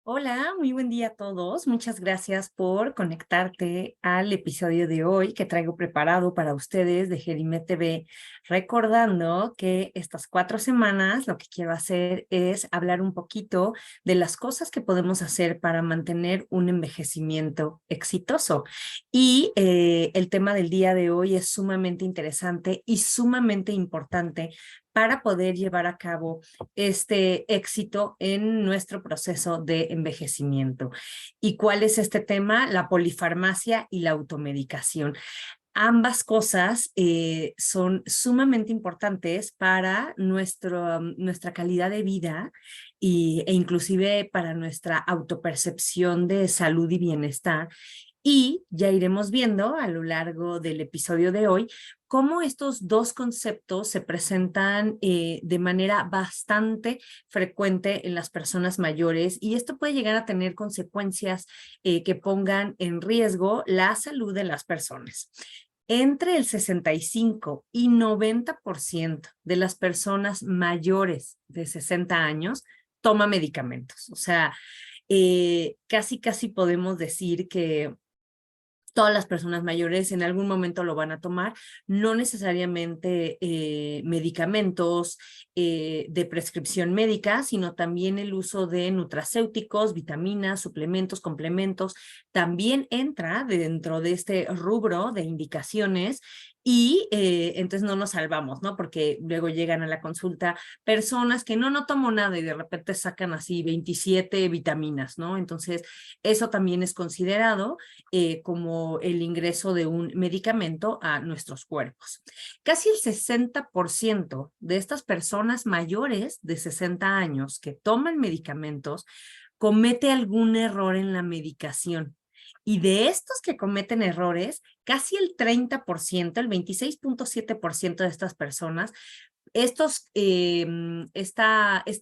Hola, muy buen día a todos. Muchas gracias por conectarte al episodio de hoy que traigo preparado para ustedes de Gerimet TV, recordando que estas 4 semanas lo que quiero hacer es hablar un poquito de las cosas que podemos hacer para mantener un envejecimiento exitoso. Y el tema del día de hoy es sumamente interesante y sumamente importante para poder llevar a cabo este éxito en nuestro proceso de envejecimiento. ¿Y cuál es este tema? La polifarmacia y la automedicación. Ambas cosas son sumamente importantes para nuestra calidad de vida e inclusive para nuestra autopercepción de salud y bienestar. Y ya iremos viendo a lo largo del episodio de hoy cómo estos dos conceptos se presentan de manera bastante frecuente en las personas mayores y esto puede llegar a tener consecuencias que pongan en riesgo la salud de las personas. Entre el 65 y 90% de las personas mayores de 60 años toma medicamentos. O sea, casi podemos decir que todas las personas mayores en algún momento lo van a tomar, no necesariamente medicamentos de prescripción médica, sino también el uso de nutracéuticos, vitaminas, suplementos, complementos, también entra dentro de este rubro de indicaciones y entonces no nos salvamos, ¿no? Porque luego llegan a la consulta personas que no tomo nada y de repente sacan así 27 vitaminas, ¿no? Entonces eso también es considerado como el ingreso de un medicamento a nuestros cuerpos. Casi el 60% de estas personas mayores de 60 años que toman medicamentos comete algún error en la medicación. Y de estos que cometen errores, casi el 30%, el 26.7% de estas personas, este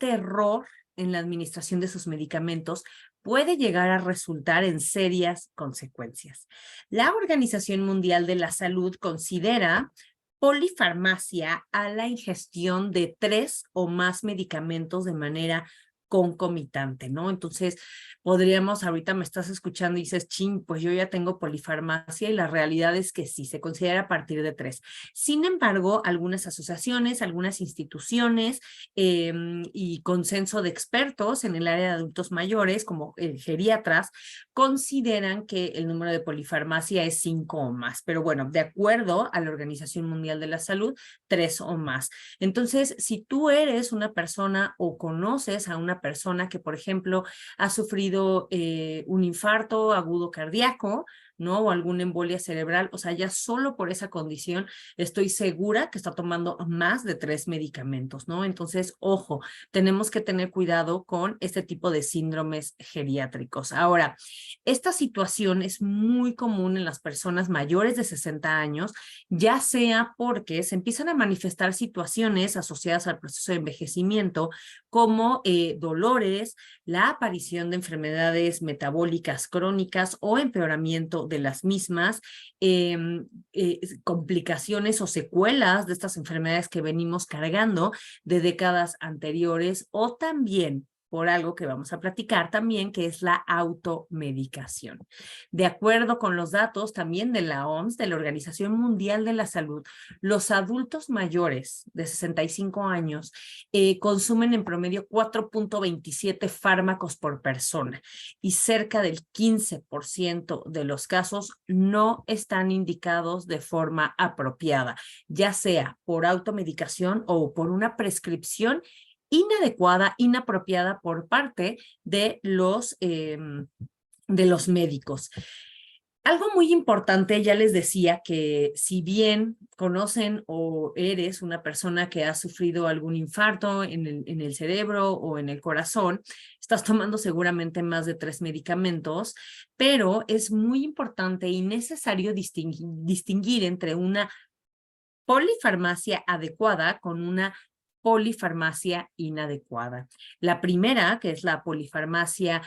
error en la administración de sus medicamentos puede llegar a resultar en serias consecuencias. La Organización Mundial de la Salud considera polifarmacia a la ingestión de 3 o más medicamentos de manera concomitante, ¿no? Entonces, podríamos, ahorita me estás escuchando y dices, chin, pues yo ya tengo polifarmacia y la realidad es que sí, se considera a partir de 3. Sin embargo, algunas asociaciones, algunas instituciones y consenso de expertos en el área de adultos mayores, como geriatras, consideran que el número de polifarmacia es 5 o más. Pero bueno, de acuerdo a la Organización Mundial de la Salud, 3 o más. Entonces, si tú eres una persona o conoces a una persona que, por ejemplo, ha sufrido un infarto agudo cardíaco, ¿no? O alguna embolia cerebral, o sea, ya solo por esa condición estoy segura que está tomando más de 3 medicamentos, ¿no? Entonces, ojo, tenemos que tener cuidado con este tipo de síndromes geriátricos. Ahora, esta situación es muy común en las personas mayores de 60 años, ya sea porque se empiezan a manifestar situaciones asociadas al proceso de envejecimiento, como dolores, la aparición de enfermedades metabólicas crónicas o empeoramiento de las mismas, complicaciones o secuelas de estas enfermedades que venimos cargando de décadas anteriores o también por algo que vamos a platicar también, que es la automedicación. De acuerdo con los datos también de la OMS, de la Organización Mundial de la Salud, los adultos mayores de 65 años consumen en promedio 4.27 fármacos por persona y cerca del 15% de los casos no están indicados de forma apropiada, ya sea por automedicación o por una prescripción inadecuada, inapropiada por parte de los médicos. Algo muy importante, ya les decía que si bien conocen o eres una persona que ha sufrido algún infarto en el cerebro o en el corazón, estás tomando seguramente más de 3 medicamentos, pero es muy importante y necesario distinguir entre una polifarmacia adecuada con una polifarmacia inadecuada. La primera, que es la polifarmacia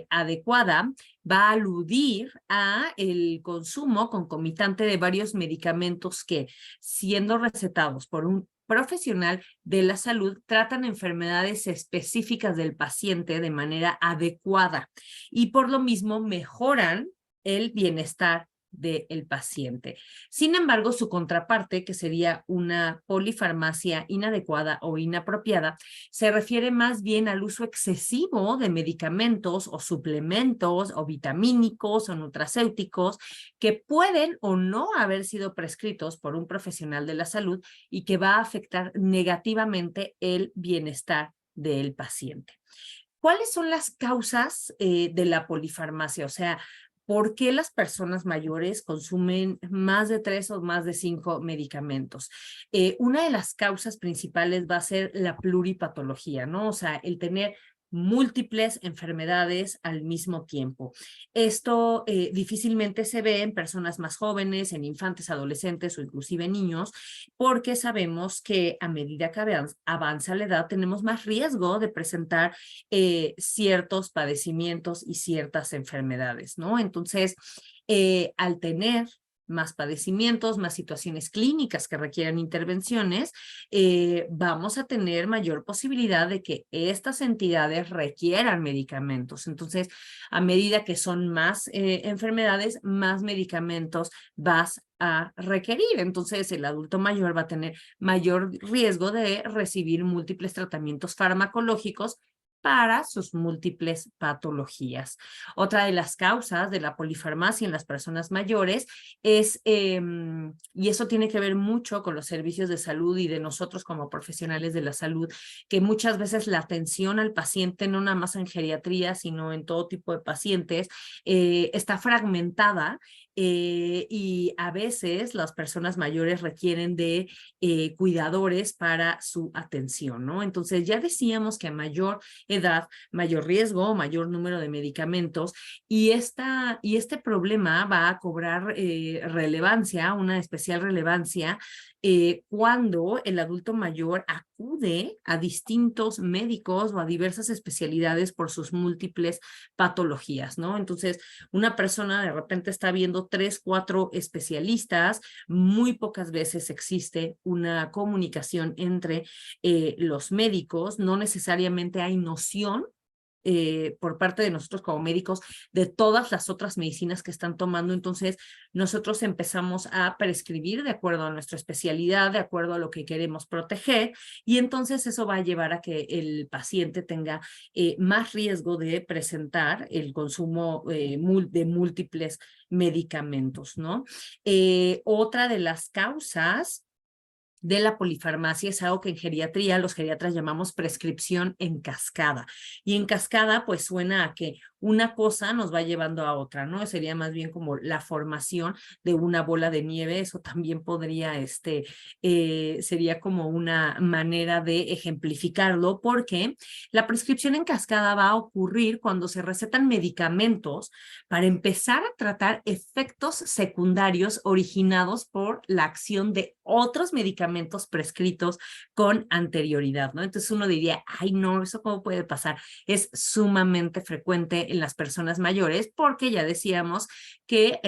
adecuada, va a aludir a el consumo concomitante de varios medicamentos que, siendo recetados por un profesional de la salud tratan enfermedades específicas del paciente de manera adecuada y por lo mismo mejoran el bienestar del paciente. Sin embargo, su contraparte, que sería una polifarmacia inadecuada o inapropiada, se refiere más bien al uso excesivo de medicamentos o suplementos o vitamínicos o nutracéuticos que pueden o no haber sido prescritos por un profesional de la salud y que va a afectar negativamente el bienestar del paciente. ¿Cuáles son las causas de la polifarmacia? O sea, ¿por qué las personas mayores consumen más de 3 o más de 5 medicamentos? Una de las causas principales va a ser la pluripatología, ¿no? O sea, el tener múltiples enfermedades al mismo tiempo. Esto difícilmente se ve en personas más jóvenes, en infantes, adolescentes o inclusive niños, porque sabemos que a medida que avanza la edad tenemos más riesgo de presentar ciertos padecimientos y ciertas enfermedades, ¿no? Entonces, al tener más padecimientos, más situaciones clínicas que requieran intervenciones, vamos a tener mayor posibilidad de que estas entidades requieran medicamentos. Entonces, a medida que son más enfermedades, más medicamentos vas a requerir. Entonces, el adulto mayor va a tener mayor riesgo de recibir múltiples tratamientos farmacológicos para sus múltiples patologías. Otra de las causas de la polifarmacia en las personas mayores es, y eso tiene que ver mucho con los servicios de salud y de nosotros como profesionales de la salud, que muchas veces la atención al paciente, no nada más en geriatría, sino en todo tipo de pacientes, está fragmentada y a veces las personas mayores requieren de cuidadores para su atención, ¿no? Entonces ya decíamos que a mayor edad, mayor riesgo, mayor número de medicamentos y este problema va a cobrar relevancia, una especial relevancia cuando el adulto mayor acude a distintos médicos o a diversas especialidades por sus múltiples patologías, ¿no? Entonces, una persona de repente está viendo 3, 4 especialistas, muy pocas veces existe una comunicación entre los médicos, no necesariamente hay noción por parte de nosotros como médicos de todas las otras medicinas que están tomando. Entonces, nosotros empezamos a prescribir de acuerdo a nuestra especialidad, de acuerdo a lo que queremos proteger, y entonces eso va a llevar a que el paciente tenga más riesgo de presentar el consumo de múltiples medicamentos, ¿no? Otra de las causas de la polifarmacia es algo que en geriatría los geriatras llamamos prescripción en cascada. Y en cascada pues suena a que una cosa nos va llevando a otra, ¿no? Sería más bien como la formación de una bola de nieve. Eso también podría, sería como una manera de ejemplificarlo, porque la prescripción en cascada va a ocurrir cuando se recetan medicamentos para empezar a tratar efectos secundarios originados por la acción de otros medicamentos prescritos con anterioridad, ¿no? Entonces uno diría, ay no, ¿eso cómo puede pasar? Es sumamente frecuente en las personas mayores porque ya decíamos que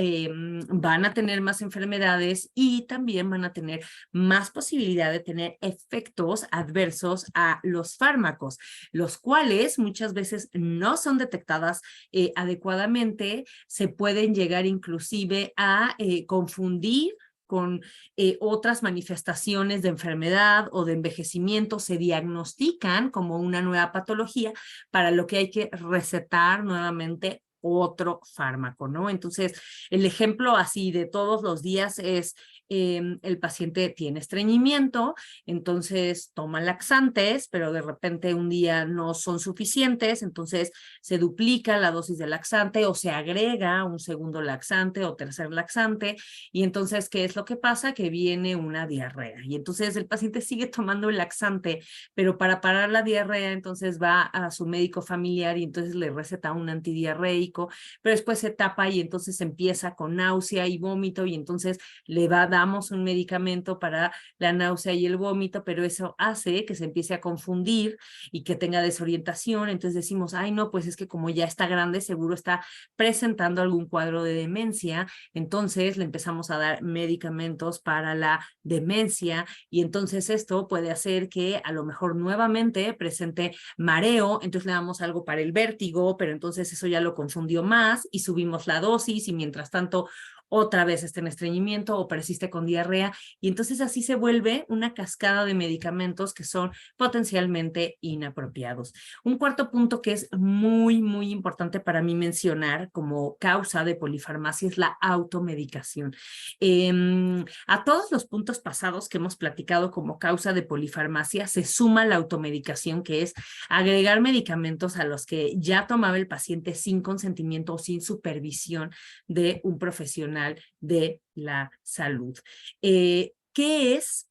van a tener más enfermedades y también van a tener más posibilidad de tener efectos adversos a los fármacos, los cuales muchas veces no son detectadas adecuadamente, se pueden llegar inclusive a confundir con otras manifestaciones de enfermedad o de envejecimiento, se diagnostican como una nueva patología, para lo que hay que recetar nuevamente otro fármaco, ¿no? Entonces, el ejemplo así de todos los días es el paciente tiene estreñimiento, entonces toma laxantes, pero de repente un día no son suficientes, entonces se duplica la dosis de laxante o se agrega un segundo laxante o tercer laxante, y entonces, ¿qué es lo que pasa? Que viene una diarrea, y entonces el paciente sigue tomando el laxante, pero para parar la diarrea, entonces va a su médico familiar y entonces le receta un antidiarreico, pero después se tapa y entonces empieza con náusea y vómito, y entonces le va damos un medicamento para la náusea y el vómito, pero eso hace que se empiece a confundir y que tenga desorientación. Entonces decimos, ay no, pues es que como ya está grande, seguro está presentando algún cuadro de demencia. Entonces le empezamos a dar medicamentos para la demencia y entonces esto puede hacer que a lo mejor nuevamente presente mareo. Entonces le damos algo para el vértigo, pero entonces eso ya lo confundió más y subimos la dosis y mientras tanto otra vez está en estreñimiento o persiste con diarrea, y entonces así se vuelve una cascada de medicamentos que son potencialmente inapropiados. Un cuarto punto que es muy, muy importante para mí mencionar como causa de polifarmacia es la automedicación. A todos los puntos pasados que hemos platicado como causa de polifarmacia se suma la automedicación, que es agregar medicamentos a los que ya tomaba el paciente sin consentimiento o sin supervisión de un profesional de la salud. ¿Qué es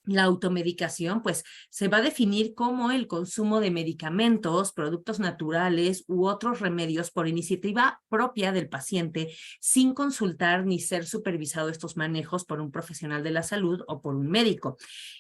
la automedicación? Pues se va a definir como el consumo de medicamentos, productos naturales u otros remedios por iniciativa propia del paciente sin consultar ni ser supervisado estos manejos por un profesional de la salud o por un médico.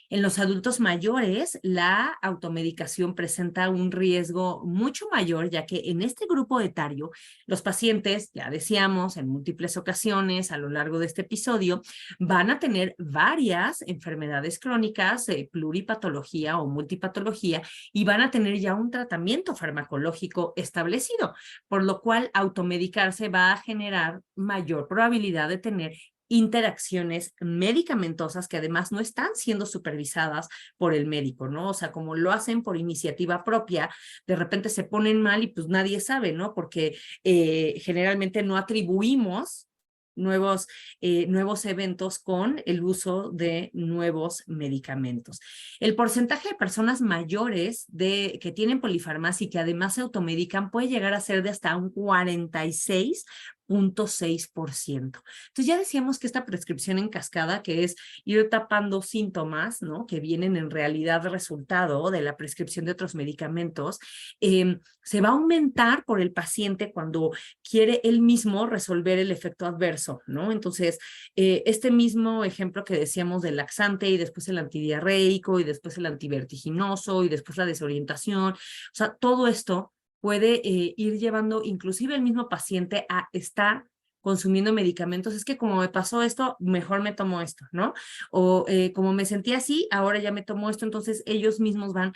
En los adultos mayores, la automedicación presenta un riesgo mucho mayor, ya que en este grupo etario, los pacientes, ya decíamos en múltiples ocasiones a lo largo de este episodio, van a tener varias enfermedades crónicas, pluripatología o multipatología, y van a tener ya un tratamiento farmacológico establecido, por lo cual automedicarse va a generar mayor probabilidad de tener interacciones medicamentosas que además no están siendo supervisadas por el médico, ¿no? O sea, como lo hacen por iniciativa propia, de repente se ponen mal y pues nadie sabe, ¿no? Porque generalmente no atribuimos nuevos eventos con el uso de nuevos medicamentos. El porcentaje de personas mayores que tienen polifarmacia y que además se automedican puede llegar a ser de hasta un 46.6%. Entonces ya decíamos que esta prescripción en cascada, que es ir tapando síntomas, ¿no?, que vienen en realidad resultado de la prescripción de otros medicamentos, se va a aumentar por el paciente cuando quiere él mismo resolver el efecto adverso, ¿no? Entonces, este mismo ejemplo que decíamos del laxante y después el antidiarreico y después el antivertiginoso y después la desorientación, o sea, todo esto puede ir llevando inclusive el mismo paciente a estar consumiendo medicamentos. Es que como me pasó esto, mejor me tomo esto, ¿no? O como me sentí así, ahora ya me tomo esto. Entonces ellos mismos van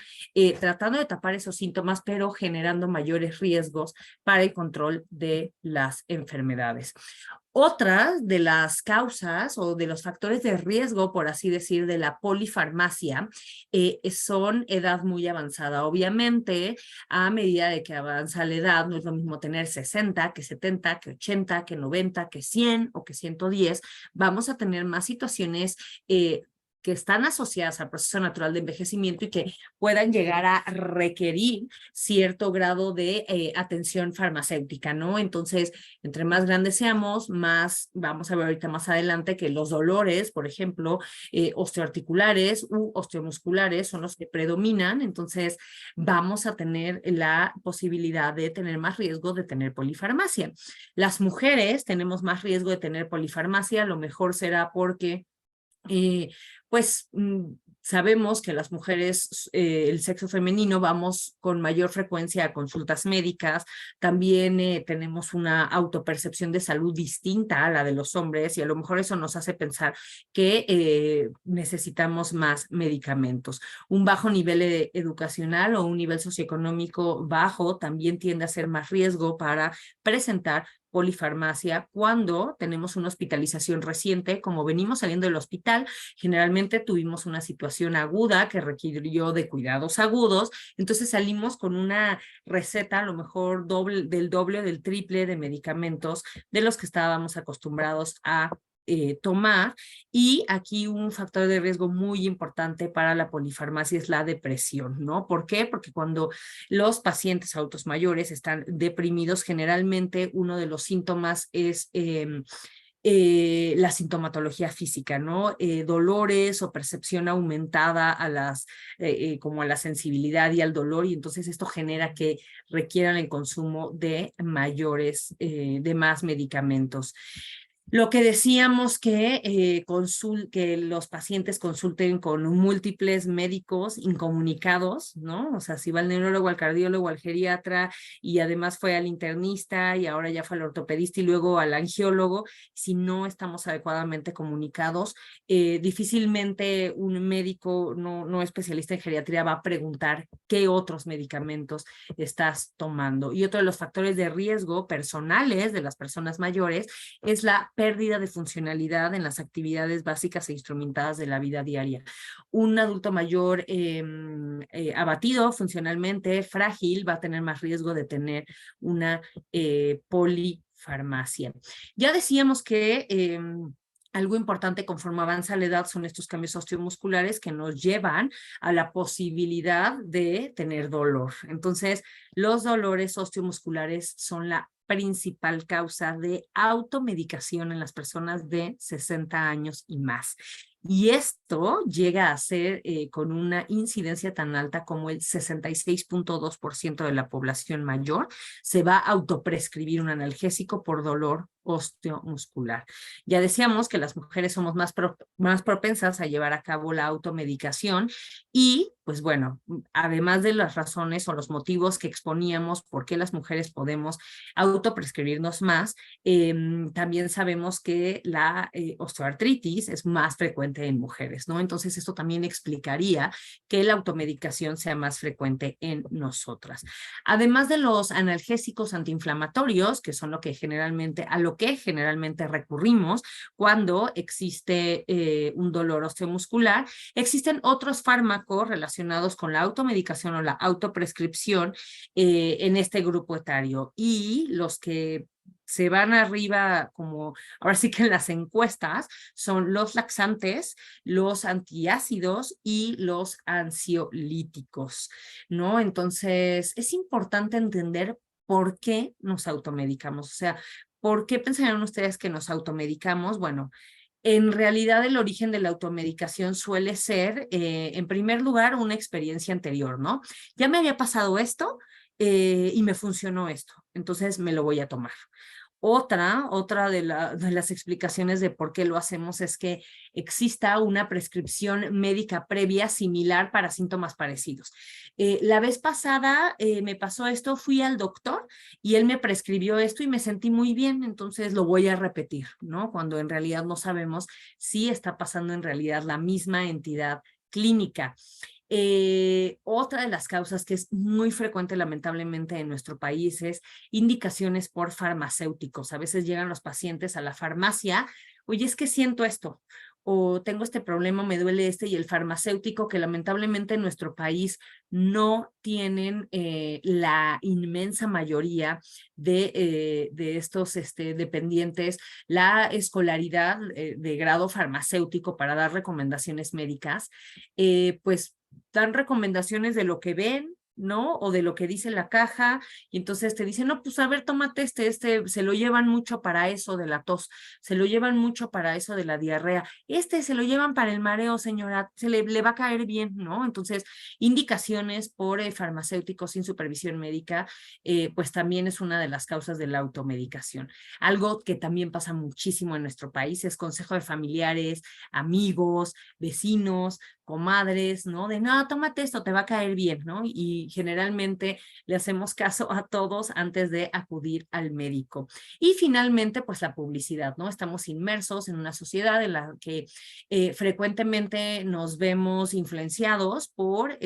tratando de tapar esos síntomas, pero generando mayores riesgos para el control de las enfermedades. Otras de las causas o de los factores de riesgo, por así decir, de la polifarmacia son edad muy avanzada. Obviamente, a medida de que avanza la edad, no es lo mismo tener 60, que 70, que 80, que 90, que 100 o que 110. Vamos a tener más situaciones que están asociadas al proceso natural de envejecimiento y que puedan llegar a requerir cierto grado de atención farmacéutica, ¿no? Entonces, entre más grandes seamos, más vamos a ver ahorita más adelante que los dolores, por ejemplo, osteoarticulares u osteomusculares son los que predominan. Entonces, vamos a tener la posibilidad de tener más riesgo de tener polifarmacia. Las mujeres tenemos más riesgo de tener polifarmacia, a lo mejor será porque pues sabemos que las mujeres, el sexo femenino, vamos con mayor frecuencia a consultas médicas. También tenemos una autopercepción de salud distinta a la de los hombres y a lo mejor eso nos hace pensar que necesitamos más medicamentos. Un bajo nivel educacional o un nivel socioeconómico bajo también tiende a ser más riesgo para presentar polifarmacia cuando tenemos una hospitalización reciente. Como venimos saliendo del hospital, generalmente tuvimos una situación aguda que requirió de cuidados agudos, entonces salimos con una receta a lo mejor del doble, del triple de medicamentos de los que estábamos acostumbrados a tomar. Y aquí un factor de riesgo muy importante para la polifarmacia es la depresión, ¿no? ¿Por qué? Porque cuando los pacientes adultos mayores están deprimidos, generalmente uno de los síntomas es la sintomatología física, ¿no? Dolores o percepción aumentada como a la sensibilidad y al dolor, y entonces esto genera que requieran el consumo de más medicamentos. Lo que decíamos que los pacientes consulten con múltiples médicos incomunicados, ¿no? O sea, si va al neurólogo, al cardiólogo, al geriatra y además fue al internista y ahora ya fue al ortopedista y luego al angiólogo, si no estamos adecuadamente comunicados, difícilmente un médico no especialista en geriatría va a preguntar qué otros medicamentos estás tomando. Y otro de los factores de riesgo personales de las personas mayores es la pérdida de funcionalidad en las actividades básicas e instrumentadas de la vida diaria. Un adulto mayor abatido funcionalmente, frágil, va a tener más riesgo de tener una polifarmacia. Ya decíamos que algo importante conforme avanza la edad son estos cambios osteomusculares que nos llevan a la posibilidad de tener dolor. Entonces, los dolores osteomusculares son la principal causa de automedicación en las personas de 60 años y más. Y esto llega a ser con una incidencia tan alta como el 66.2% de la población mayor se va a autoprescribir un analgésico por dolor osteomuscular. Ya decíamos que las mujeres somos más propensas a llevar a cabo la automedicación y, pues bueno, además de las razones o los motivos que exponíamos por qué las mujeres podemos autoprescribirnos más, también sabemos que la osteoartritis es más frecuente en mujeres, ¿no? Entonces esto también explicaría que la automedicación sea más frecuente en nosotras. Además de los analgésicos antiinflamatorios, que son a lo que generalmente recurrimos cuando existe un dolor osteomuscular, existen otros fármacos relacionados con la automedicación o la autoprescripción en este grupo etario. Y los que se van arriba, como ahora sí que en las encuestas, son los laxantes, los antiácidos y los ansiolíticos, ¿no? Entonces, es importante entender por qué nos automedicamos. O sea, ¿por qué pensarían ustedes que nos automedicamos? Bueno, en realidad el origen de la automedicación suele ser, en primer lugar, una experiencia anterior, ¿no? Ya me había pasado esto y me funcionó esto, entonces me lo voy a tomar. Otra de las explicaciones de por qué lo hacemos es que exista una prescripción médica previa similar para síntomas parecidos. La vez pasada me pasó esto, fui al doctor y él me prescribió esto y me sentí muy bien, entonces lo voy a repetir, ¿no? Cuando en realidad no sabemos si está pasando en realidad la misma entidad clínica. Otra de las causas que es muy frecuente lamentablemente en nuestro país es indicaciones por farmacéuticos. A veces llegan los pacientes a la farmacia, oye, es que siento esto, o tengo este problema, me duele este, y el farmacéutico, que lamentablemente en nuestro país no tienen la inmensa mayoría de estos dependientes la escolaridad de grado farmacéutico para dar recomendaciones médicas, pues dan recomendaciones de lo que ven, ¿no? O de lo que dice la caja, y entonces te dicen, no, pues a ver, tómate se lo llevan mucho para eso de la tos, se lo llevan mucho para eso de la diarrea, se lo llevan para el mareo, señora, le va a caer bien, ¿no? Entonces, indicaciones por farmacéuticos sin supervisión médica, pues también es una de las causas de la automedicación. Algo que también pasa muchísimo en nuestro país es consejo de familiares, amigos, vecinos, comadres, ¿no? De, no, tómate esto, te va a caer bien, ¿no? Y generalmente le hacemos caso a todos antes de acudir al médico. Y finalmente, pues la publicidad, ¿no? Estamos inmersos en una sociedad en la que frecuentemente nos vemos influenciados por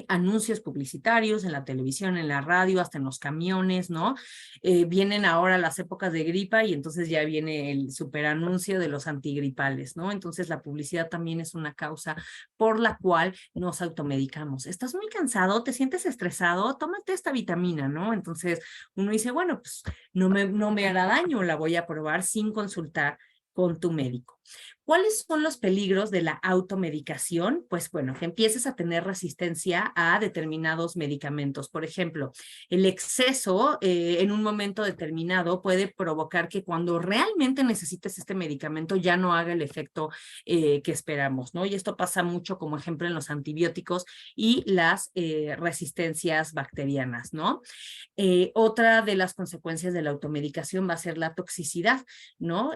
anuncios publicitarios en la televisión, en la radio, hasta en los camiones, ¿no? Vienen ahora las épocas de gripa y entonces ya viene el superanuncio de los antigripales, ¿no? Entonces la publicidad también es una causa por la cual nos automedicamos. ¿Estás muy cansado? ¿Te sientes estresado? Tómate esta vitamina, ¿no? Entonces uno dice, bueno, pues no me hará daño, la voy a probar sin consultar con tu médico. ¿Cuáles son los peligros de la automedicación? Pues bueno, que empieces a tener resistencia a determinados medicamentos. Por ejemplo, el exceso en un momento determinado puede provocar que cuando realmente necesites este medicamento ya no haga el efecto que esperamos, ¿no? Y esto pasa mucho, como ejemplo, en los antibióticos y las resistencias bacterianas, ¿no? Otra de las consecuencias de la automedicación va a ser la toxicidad, ¿no?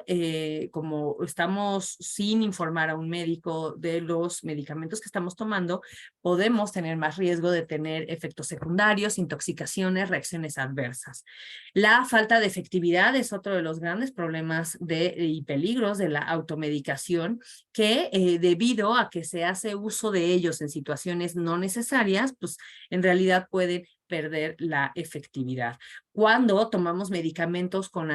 Como estamos sin informar a un médico de los medicamentos que estamos tomando, podemos tener más riesgo de tener efectos secundarios, intoxicaciones, reacciones adversas. La falta de efectividad es otro de los grandes problemas y peligros de la automedicación, que debido a que se hace uso de ellos en situaciones no necesarias, pues en realidad pueden perder la efectividad. Cuando tomamos medicamentos con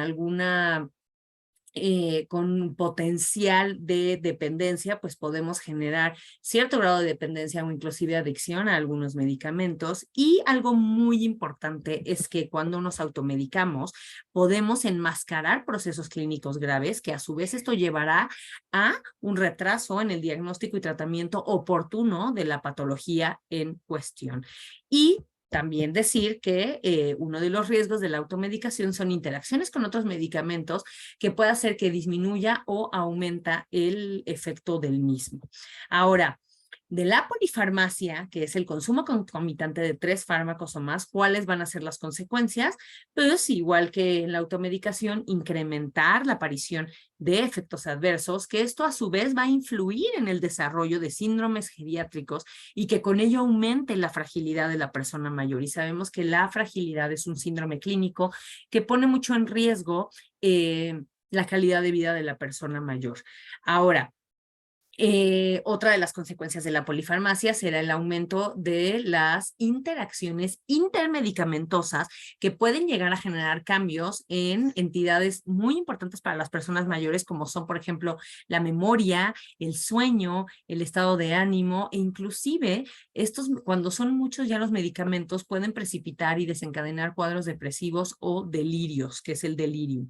con potencial de dependencia, pues podemos generar cierto grado de dependencia o inclusive adicción a algunos medicamentos. Y algo muy importante es que cuando nos automedicamos, podemos enmascarar procesos clínicos graves, que a su vez esto llevará a un retraso en el diagnóstico y tratamiento oportuno de la patología en cuestión. Y también decir que uno de los riesgos de la automedicación son interacciones con otros medicamentos que puede hacer que disminuya o aumenta el efecto del mismo. Ahora, de la polifarmacia, que es el consumo concomitante de 3 fármacos o más, ¿cuáles van a ser las consecuencias? Pues igual que en la automedicación, incrementar la aparición de efectos adversos, que esto a su vez va a influir en el desarrollo de síndromes geriátricos y que con ello aumente la fragilidad de la persona mayor. Y sabemos que la fragilidad es un síndrome clínico que pone mucho en riesgo la calidad de vida de la persona mayor. Ahora, otra de las consecuencias de la polifarmacia será el aumento de las interacciones intermedicamentosas que pueden llegar a generar cambios en entidades muy importantes para las personas mayores, como son, por ejemplo, la memoria, el sueño, el estado de ánimo, e inclusive estos, cuando son muchos ya los medicamentos, pueden precipitar y desencadenar cuadros depresivos o delirios, que es el delirium.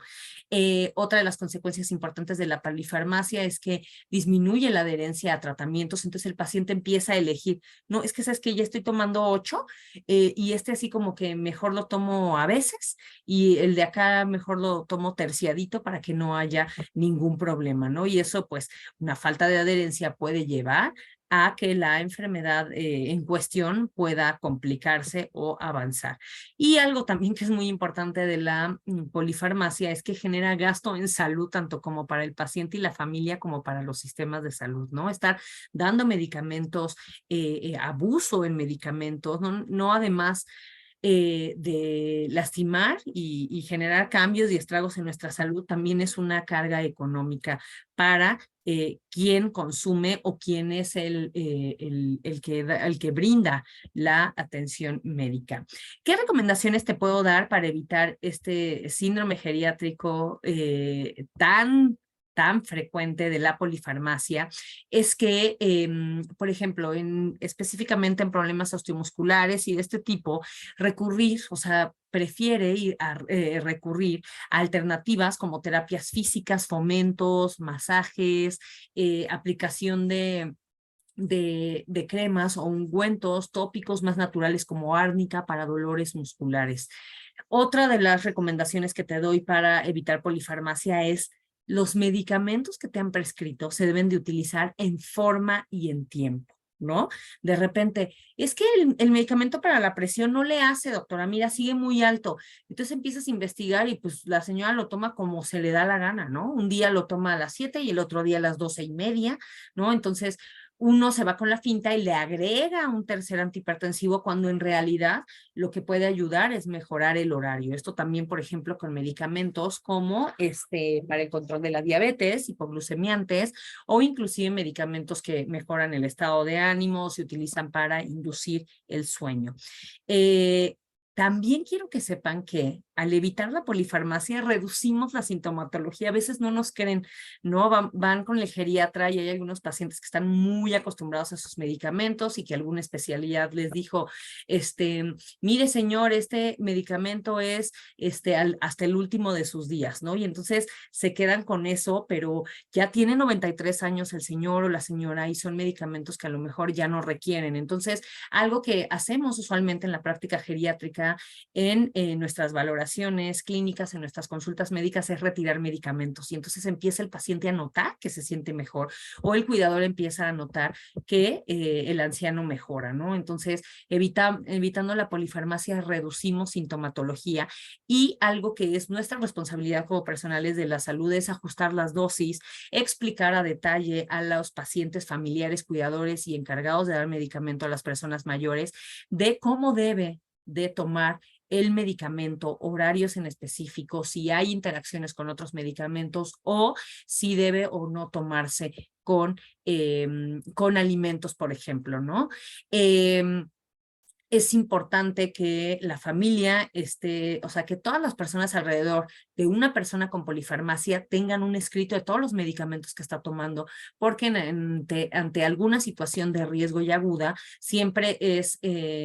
Otra de las consecuencias importantes de la polifarmacia es que disminuye la adherencia a tratamientos, entonces el paciente empieza a elegir, no, es que sabes que ya estoy tomando 8 y este así como que mejor lo tomo a veces y el de acá mejor lo tomo terciadito para que no haya ningún problema, ¿no? Y eso pues una falta de adherencia puede llevar a que la enfermedad en cuestión pueda complicarse o avanzar. Y algo también que es muy importante de la polifarmacia es que genera gasto en salud, tanto como para el paciente y la familia, como para los sistemas de salud, ¿no? Estar dando medicamentos, abuso en medicamentos, no además de lastimar y generar cambios y estragos en nuestra salud, también es una carga económica para quien consume o quién es el que brinda la atención médica. ¿Qué recomendaciones te puedo dar para evitar este síndrome geriátrico tan frecuente de la polifarmacia? Es que, por ejemplo, específicamente en problemas osteomusculares y de este tipo, recurrir, o sea, prefiere recurrir a alternativas como terapias físicas, fomentos, masajes, aplicación de cremas o ungüentos tópicos más naturales como árnica para dolores musculares. Otra de las recomendaciones que te doy para evitar polifarmacia es los medicamentos que te han prescrito se deben de utilizar en forma y en tiempo, ¿no? De repente, es que el medicamento para la presión no le hace, doctora, mira, sigue muy alto. Entonces empiezas a investigar y pues la señora lo toma como se le da la gana, ¿no? Un día lo toma a las 7 y el otro día a las 12:30, ¿no? Entonces uno se va con la finta y le agrega un tercer antihipertensivo cuando en realidad lo que puede ayudar es mejorar el horario. Esto también, por ejemplo, con medicamentos como para el control de la diabetes, hipoglucemiantes o inclusive medicamentos que mejoran el estado de ánimo, se utilizan para inducir el sueño. También quiero que sepan que al evitar la polifarmacia reducimos la sintomatología. A veces no nos creen, ¿no? Van con el geriatra y hay algunos pacientes que están muy acostumbrados a sus medicamentos y que alguna especialidad les dijo, mire señor, este medicamento es hasta el último de sus días, ¿no? Y entonces se quedan con eso, pero ya tiene 93 años el señor o la señora y son medicamentos que a lo mejor ya no requieren. Entonces, algo que hacemos usualmente en la práctica geriátrica, en nuestras valoraciones clínicas, en nuestras consultas médicas, es retirar medicamentos. Y entonces empieza el paciente a notar que se siente mejor o el cuidador empieza a notar que el anciano mejora, ¿no? Entonces, evitando la polifarmacia, reducimos sintomatología y algo que es nuestra responsabilidad como personales de la salud es ajustar las dosis, explicar a detalle a los pacientes, familiares, cuidadores y encargados de dar medicamento a las personas mayores de cómo debe de tomar el medicamento, horarios en específico, si hay interacciones con otros medicamentos o si debe o no tomarse con alimentos, por ejemplo, ¿no? Es importante que la familia o sea, que todas las personas alrededor de una persona con polifarmacia tengan un escrito de todos los medicamentos que está tomando, porque ante alguna situación de riesgo y aguda, siempre es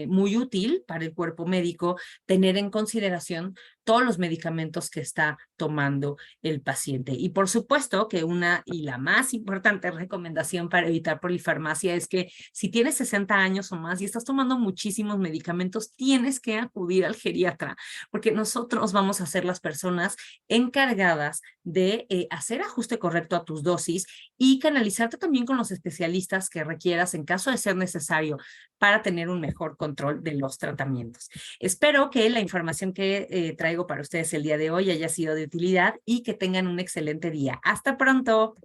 muy útil para el cuerpo médico tener en consideración todos los medicamentos que está tomando el paciente. Y por supuesto que la más importante recomendación para evitar polifarmacia es que si tienes 60 años o más y estás tomando muchísimos medicamentos, tienes que acudir al geriatra, porque nosotros vamos a ser las personas encargadas de hacer ajuste correcto a tus dosis y canalizarte también con los especialistas que requieras en caso de ser necesario para tener un mejor control de los tratamientos. Espero que la información que traigo para ustedes el día de hoy haya sido de utilidad y que tengan un excelente día. ¡Hasta pronto!